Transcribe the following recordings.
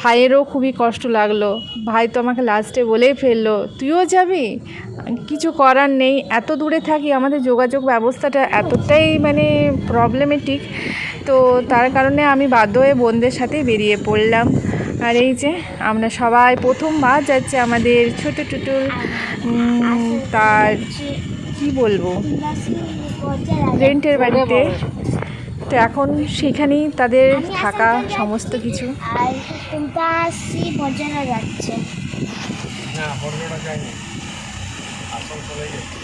ভাইয়েরও খুবই কষ্ট লাগলো। ভাই তো আমাকে লাস্টে বলেই ফেললো, তুইও যাবি? কিছু করার নেই, এত দূরে থাকি, আমাদের যোগাযোগ ব্যবস্থাটা এতটাই মানে প্রবলেমেটিক, তো তার কারণে আমি বাধ্য হয়ে বোনদের সাথেই বেরিয়ে পড়লাম। আর এই যে আমরা সবাই প্রথমবার যাচ্ছে আমাদের ছোটো টুটুল তার কি বলবো রেন্টের বাড়িতে। তো এখন সেখানেই তাদের থাকা সমস্ত কিছু। আর তোমরা আসছি বজানা যাচ্ছে না বড়টা যায়নি আসল চলে গেছে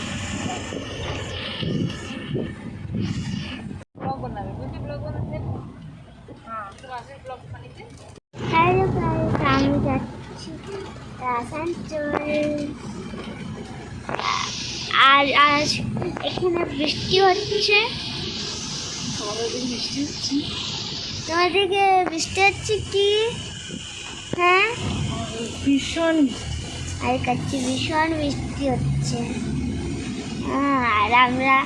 হ্যালো গাইস, আমি যাচ্ছি আসানসোল। আর আজ এখানে বৃষ্টি হচ্ছে। তোমাদেরকে বৃষ্টি হচ্ছে কি? হ্যাঁ, ভীষণ আর কাছে ভীষণ বৃষ্টি হচ্ছে। আর আমরা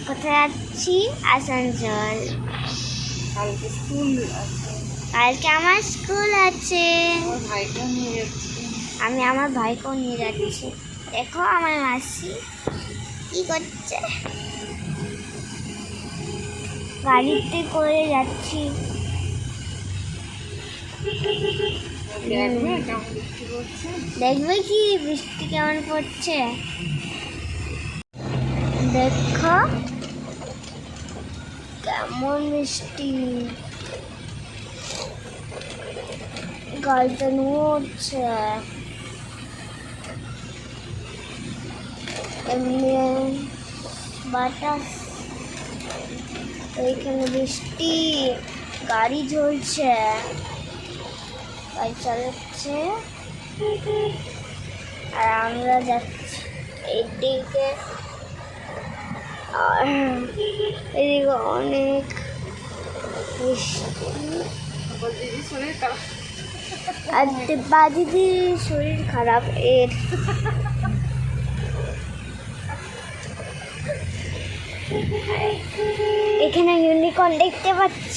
কোথায় যাচ্ছি? আসানসোল। কালকে স্কুল আছে, কালকে আমার স্কুল আছে। আমার ভাইকেও নিয়ে যাচ্ছি। আমি আমার ভাইকেও নিয়ে যাচ্ছি। দেখো আমার মাসি কি করছে, গাড়িতে করে যাচ্ছি। দেখবে কি বৃষ্টি কেমন পড়ছে, দেখো কেমন বৃষ্টি, গাড়িটা নড়ছে। এমনি বাতাস, এইখানে বৃষ্টি, গাড়ি ঝলছে, গাড়ি চালাচ্ছে। আর আমরা যাচ্ছি এইদিকে, আর এদিকে অনেক বৃষ্টি। আর দিদির শরীর খারাপ এর। এখানে ইউনিকর্ন দেখতে পাচ্ছ,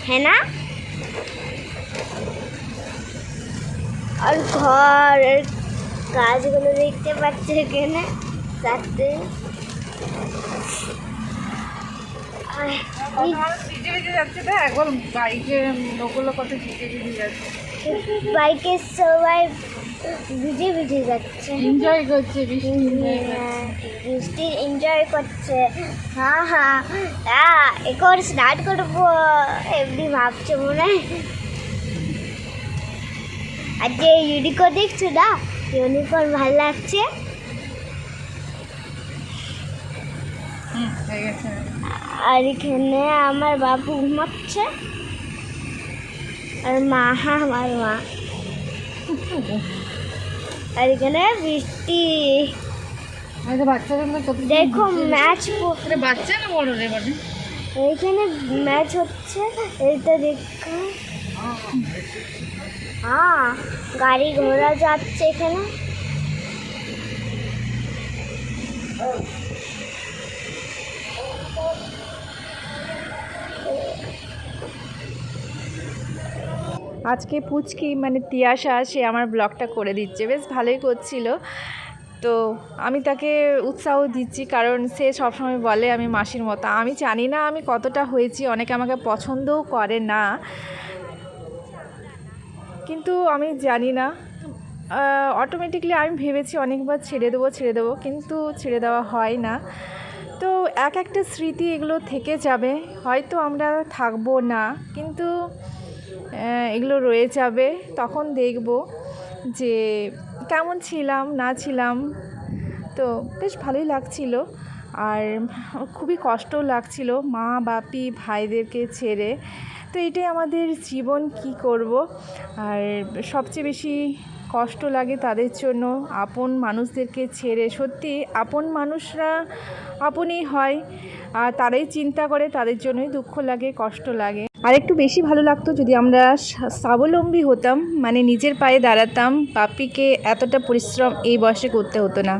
হ্যাঁ না? আর ঘরের গাছগুলো দেখতে পাচ্ছ এখানে রাতে। বাইকে সবাই ভিজে ভিজে যাচ্ছে, এনজয় করছে, বৃষ্টি এনজয় করছে। হ্যাঁ হ্যাঁ, এখন স্টার্ট করবো এমনি ভাবছো মনে হয়। আর যে ইউনিকর্ন দেখছো না, ইউনিকর্ন ভালো লাগছে। আর এখানে আমার বাবু ঘুমাচ্ছে, আর আমার মা। আর এখানে বৃষ্টি, দেখো ম্যাচ, বাচ্চা না বড় রে? এইখানে ম্যাচ হচ্ছে, এইটা দেখো। হ্যাঁ, গাড়ি ঘোড়া যাচ্ছে এখানে। আজকে পুচকি মানে তিয়াশা সে আমার ব্লগটা করে দিচ্ছে, বেশ ভালোই করছিল। তো আমি তাকে উৎসাহ দিচ্ছি, কারণ সে সবসময় বলে আমি মাসির মতো। আমি জানি না আমি কতটা হয়েছি, অনেকে আমাকে পছন্দও করে না, কিন্তু আমি জানি না, অটোমেটিকলি আমি ভেবেছি অনেকবার ছেড়ে দেবো, কিন্তু ছেড়ে দেওয়া হয় না। তো একটা স্মৃতি এগুলো থেকে যাবে, হয়তো আমরা থাকবো না, কিন্তু এগুলো রয়ে যাবে। তখন দেখব যে কেমন ছিলাম না ছিলাম। তো বেশ ভালোই লাগছিল, আর খুবই কষ্টও লাগছিল মা বাপি ভাইদেরকে ছেড়ে। তো এটাই আমাদের জীবন, কি করব। আর সবচেয়ে বেশি কষ্ট লাগে তাদের জন্য, আপন মানুষদেরকে ছেড়ে। সত্যি আপন মানুষরা আপনই হয়, আর তারাই চিন্তা করে, তাদের জন্যই দুঃখ লাগে, কষ্ট লাগে। আর একটু বেশি ভালো লাগতো যদি আমরা স্বাবলম্বী হতাম, মানে নিজের পায়ে দাঁড়াতাম, বাপিকে এতটা পরিশ্রম এই বয়সে করতে হতো না।